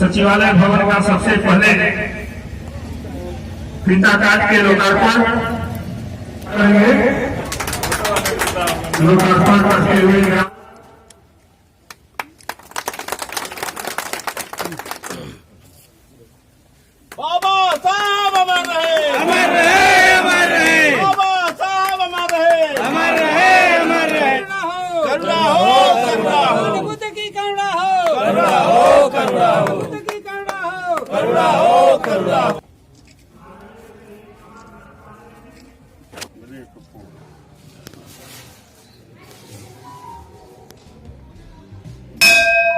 सचिवालय भवन का सबसे पहले फीता काट के लोकार्पण करेंगे। लोकार्पण करते हुए बाबा साहब अमर रहे, अमर रहे, अमर रहे। बाबा साहब अमर रहे, अमर रहे, अमर रहे। करुणा हो, करुणा हो, बुद्ध की करुणा हो, करुणा हो, करुणा हो, बुद्ध की करुणा हो। करुणा हो, करुणा हो।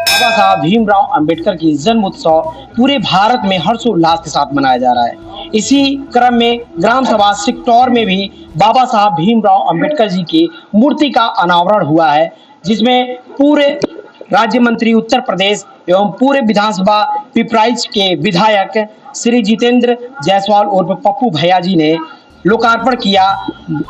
बाबा साहब भीमराव अंबेडकर की जन्म उत्सव पूरे भारत में हर्षोल्लास के साथ मनाया जा रहा है। इसी क्रम में ग्राम सभा सिकटौर में भी बाबा साहब भीमराव अंबेडकर जी की मूर्ति का अनावरण हुआ है, जिसमें पूरे राज्य मंत्री उत्तर प्रदेश एवं पूरे विधानसभा पिपराइच के विधायक श्री जितेंद्र जायसवाल उर्फ पप्पू भैया जी ने लोकार्पण किया,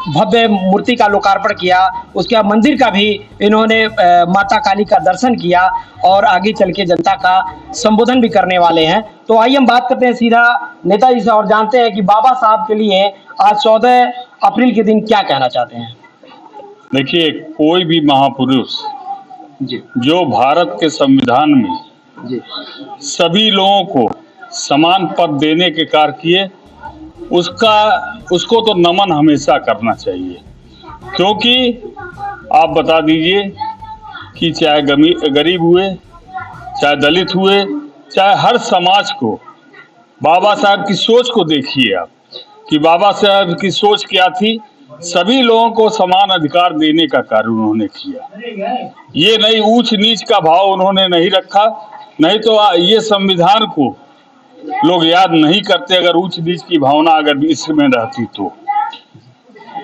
भव्य मूर्ति का लोकार्पण किया। उसके बाद मंदिर का भी इन्होंने माता काली का दर्शन किया और आगे चल के जनता का संबोधन भी करने वाले हैं। तो आइए हम बात करते हैं सीधा नेताजी से और जानते हैं कि बाबा साहब के लिए आज 14 अप्रैल के दिन क्या कहना चाहते हैं। देखिए, कोई भी महापुरुष जी जो भारत के संविधान में जी सभी लोगों को समान पद देने के कार्य किए, उसको तो नमन हमेशा करना चाहिए। क्योंकि आप बता दीजिए कि चाहे गरीब हुए, चाहे दलित हुए, चाहे हर समाज को, बाबा साहब की सोच को देखिए आप कि बाबा साहब की सोच क्या थी। सभी लोगों को समान अधिकार देने का कार्य उन्होंने किया। ये नहीं ऊंच नीच का भाव उन्होंने नहीं रखा, नहीं तो ये संविधान को लोग याद नहीं करते अगर ऊंच नीच की भावना अगर इसमें रहती तो।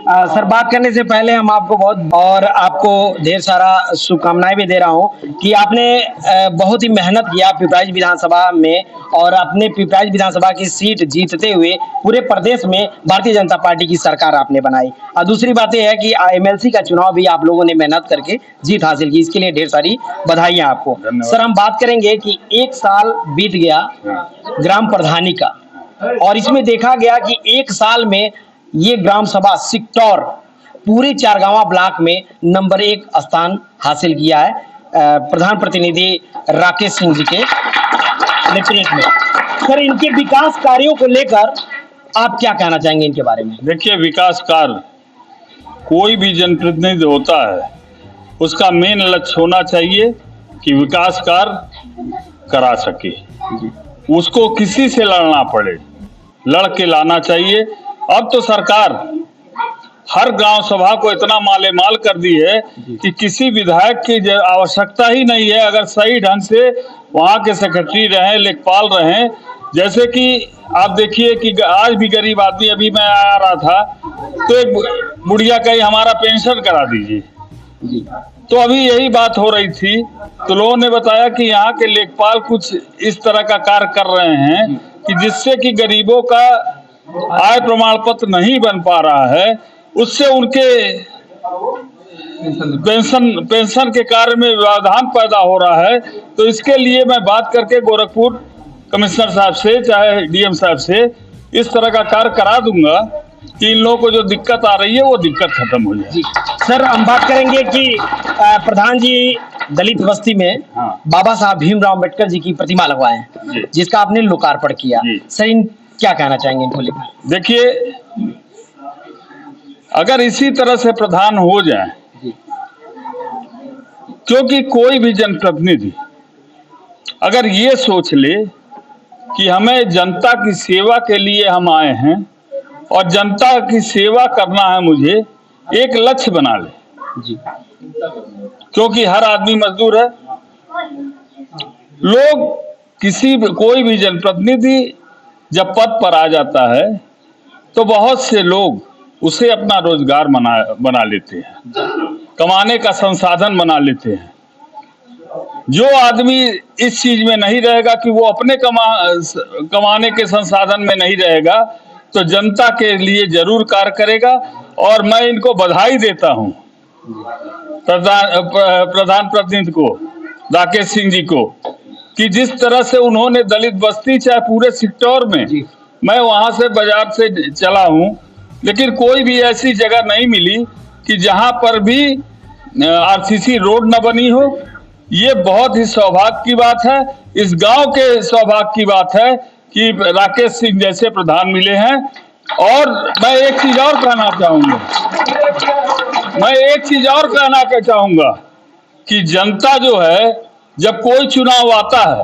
सर, बात करने से पहले हम आपको आपको ढेर सारा शुभकामनाएं भी दे रहा हूं कि आपने बहुत ही मेहनत किया पिपराइच विधानसभा में और अपने पिपराइच विधानसभा की सीट जीतते हुए पूरे प्रदेश में भारतीय जनता पार्टी की सरकार आपने बनाई। और दूसरी बात यह है कि एमएलसी का चुनाव भी आप लोगों ने मेहनत करके जीत हासिल की, इसके लिए ढेर सारी बधाइयां आपको। सर, हम बात करेंगे कि 1 साल बीत गया ग्राम प्रधानी का और इसमें देखा गया कि 1 साल में ये ग्राम सभा सिकटौर पूरे चारगांवा ब्लॉक में नंबर 1 स्थान हासिल किया है प्रधान प्रतिनिधि राकेश सिंह जी के नेतृत्व में। सर, इनके विकास कार्यों को लेकर आप क्या कहना चाहेंगे इनके बारे में? देखिए, विकास कार्य कोई भी जनप्रतिनिधि होता है, उसका मेन लक्ष्य होना चाहिए कि विकास कार्य करा सके, उसको किसी से लड़ना पड़े, लड़ के लाना चाहिए। अब तो सरकार हर गांव सभा को इतना मालेमाल कर दी है कि किसी विधायक की आवश्यकता ही नहीं है अगर सही ढंग से वहां के सेक्रेटरी रहें, लेखपाल रहें। जैसे कि आप देखिए कि आज भी गरीब आदमी, अभी मैं आ रहा था तो एक बुढ़िया कही हमारा पेंशन करा दीजिए, तो अभी यही बात हो रही थी तो लोगों ने बताया कि यहाँ के लेखपाल कुछ इस तरह का कार्य कर रहे हैं कि जिससे कि गरीबों का आय प्रमाण पत्र नहीं बन पा रहा है, उससे उनके पेंशन के कार्य में व्यवधान पैदा हो रहा है। तो इसके लिए मैं बात करके गोरखपुर कमिश्नर साहब से, चाहे डीएम साहब से, इस तरह का कार्य करा दूंगा कि इन लोगों को जो दिक्कत आ रही है वो दिक्कत खत्म हो जाए। सर, हम बात करेंगे कि प्रधान जी दलित बस्ती में बाबा साहब भीमराव अंबेडकर जी की प्रतिमा लगवाए हैं, जिसका आपने लोकार्पण किया। सर, क्या कहना चाहेंगे इनको लेकर? देखिए, अगर इसी तरह से प्रधान हो जाए, क्योंकि कोई भी जनप्रतिनिधि अगर ये सोच ले कि हमें जनता की सेवा के लिए हम आए हैं और जनता की सेवा करना है, मुझे एक लक्ष्य बना ले जी, क्योंकि हर आदमी मजदूर है। कोई भी जनप्रतिनिधि जब पद पर आ जाता है तो बहुत से लोग उसे अपना रोजगार बना लेते हैं, कमाने का संसाधन बना लेते हैं। जो आदमी इस चीज में नहीं रहेगा कि वो अपने कमाने के संसाधन में नहीं रहेगा, तो जनता के लिए जरूर कार्य करेगा। और मैं इनको बधाई देता हूं, प्रधान प्रतिनिधि को, राकेश सिंह जी को, कि जिस तरह से उन्होंने दलित बस्ती चाहे पूरे सिक्टोर में, मैं वहां से बाजार से चला हूं, लेकिन कोई भी ऐसी जगह नहीं मिली कि जहां पर भी आरसीसी रोड न बनी हो। ये बहुत ही सौभाग्य की बात है, इस गांव के सौभाग्य की बात है कि राकेश सिंह जैसे प्रधान मिले हैं। और मैं एक चीज और कहना चाहूंगा कि जनता जो है, जब कोई चुनाव आता है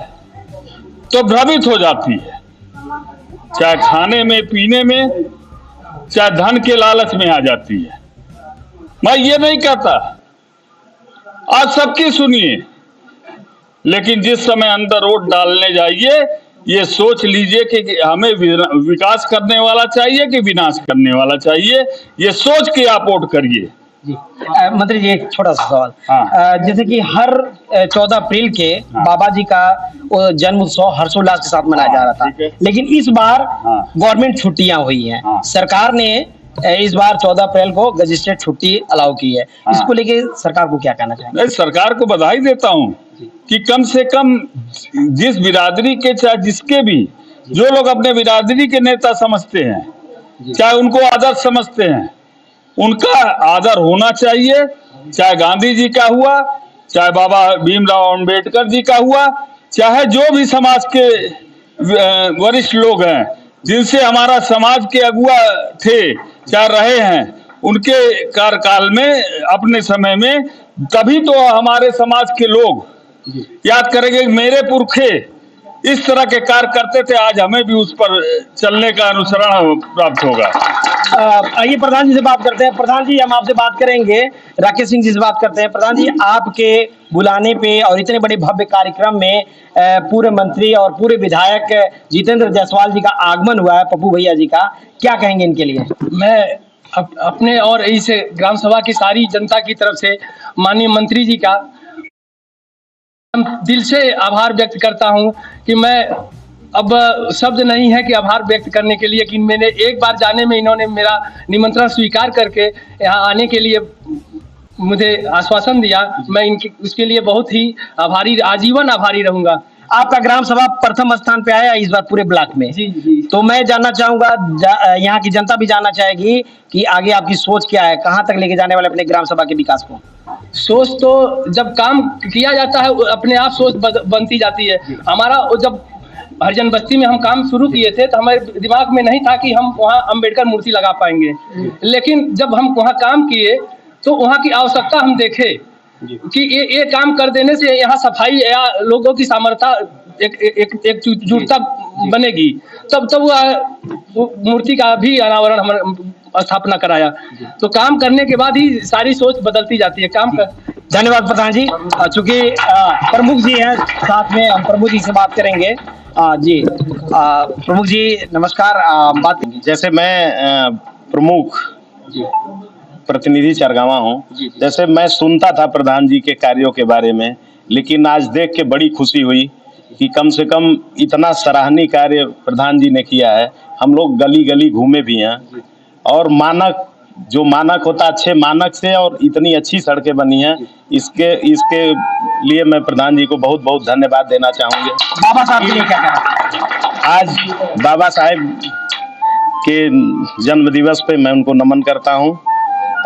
तो भ्रमित हो जाती है, चाहे खाने में पीने में, चाहे धन के लालच में आ जाती है। मैं ये नहीं कहता, आज सबकी सुनिए, लेकिन जिस समय अंदर वोट डालने जाइए ये सोच लीजिए कि हमें विकास करने वाला चाहिए कि विनाश करने वाला चाहिए, ये सोच के आप वोट करिए। जी मंत्री जी, एक छोटा सा सवाल। हाँ। जैसे कि हर 14 अप्रैल के बाबा जी का जन्म उत्सव हर्षोल्लास के साथ मनाया जा रहा था, ठीक है। लेकिन इस बार हाँ। गवर्नमेंट छुट्टियां हुई हैं। हाँ। सरकार ने इस बार 14 अप्रैल को गजिस्ट्रेट छुट्टी अलाउ की है। हाँ। इसको लेके सरकार को क्या कहना चाहेंगे? मैं सरकार को बधाई देता हूं कि कम से कम जिस बिरादरी के, चाहे जिसके भी, जो लोग अपने बिरादरी के नेता समझते हैं, चाहे उनको आदर्श समझते हैं, उनका आदर होना चाहिए। चाहे गांधी जी का हुआ, चाहे बाबा भीमराव अंबेडकर जी का हुआ, चाहे जो भी समाज के वरिष्ठ लोग हैं जिनसे हमारा समाज के अगुआ थे, चाहे रहे हैं, उनके कार्यकाल में, अपने समय में, तभी तो हमारे समाज के लोग याद करेंगे कि मेरे पुरखे इस तरह के कार्य करते थे, आज हमें भी उस पर चलने का अनुसरण प्राप्त होगा। आइए प्रधान जी से बात करते हैं। प्रधान जी, हम आपसे बात करेंगे, राकेश सिंह जी से बात करते हैं। प्रधान जी, आपके बुलाने पे और इतने बड़े भव्य कार्यक्रम में पूरे मंत्री और पूरे विधायक जितेंद्र जायसवाल जी का आगमन हुआ है, पप्पू भैया जी का, क्या कहेंगे इनके लिए? मैं अपने और इस ग्राम सभा की सारी जनता की तरफ से माननीय मंत्री जी का दिल से आभार व्यक्त करता हूं कि मैं अब शब्द नहीं है कि आभार व्यक्त करने के लिए कि मैंने एक बार जाने में इन्होंने मेरा निमंत्रण स्वीकार करके यहाँ आने के लिए मुझे आश्वासन दिया। मैं इनके उसके लिए बहुत ही आभारी, आजीवन आभारी रहूंगा। आपका ग्राम सभा प्रथम स्थान पे आया इस बार पूरे ब्लॉक में। जी जी। तो मैं जानना चाहूंगा, यहाँ की जनता भी जानना चाहेगी कि आगे आपकी सोच क्या है, कहाँ तक लेके जाने वाले अपने ग्राम सभा के विकास को? सोच तो जब काम किया जाता है अपने आप सोच बनती जाती है। हमारा जब हरिजन बस्ती में हम काम शुरू किए थे तो हमारे दिमाग में नहीं था कि हम वहाँ अंबेडकर मूर्ति लगा पाएंगे, लेकिन जब हम वहाँ काम किए तो वहाँ की आवश्यकता हम देखे कि ये काम कर देने से यहाँ सफाई या लोगों की सामर्थ्य एक जुटता बनेगी, तब वह मूर्ति का भी अनावरण हमारे स्थापना कराया। तो काम करने के बाद ही सारी सोच बदलती जाती है। काम कर। धन्यवाद प्रधान जी। चूंकि प्रमुख जी हैं साथ में, हम प्रमुख जी से बात करेंगे। जी प्रमुख जी नमस्कार। बात जैसे मैं प्रमुख प्रतिनिधि चरगावा हूँ, जैसे मैं सुनता था प्रधान जी के कार्यों के बारे में, लेकिन आज देख के बड़ी खुशी हुई कि कम से कम इतना सराहनीय कार्य प्रधान जी ने किया है। हम लोग गली गली घूमे भी हैं और मानक, जो मानक होता है, अच्छे मानक से और इतनी अच्छी सड़कें बनी हैं, इसके लिए मैं प्रधान जी को बहुत बहुत धन्यवाद देना चाहूँगी। बाबा साहब के लिए क्या कहना? आज बाबा साहेब के जन्म दिवस पे मैं उनको नमन करता हूँ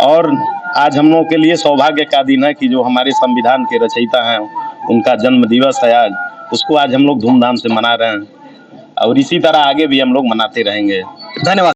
और आज हम लोगों के लिए सौभाग्य का दिन है कि जो हमारे संविधान के रचयिता हैं उनका जन्म दिवस है आज, उसको आज हम लोग धूमधाम से मना रहे हैं और इसी तरह आगे भी हम लोग मनाते रहेंगे। धन्यवाद।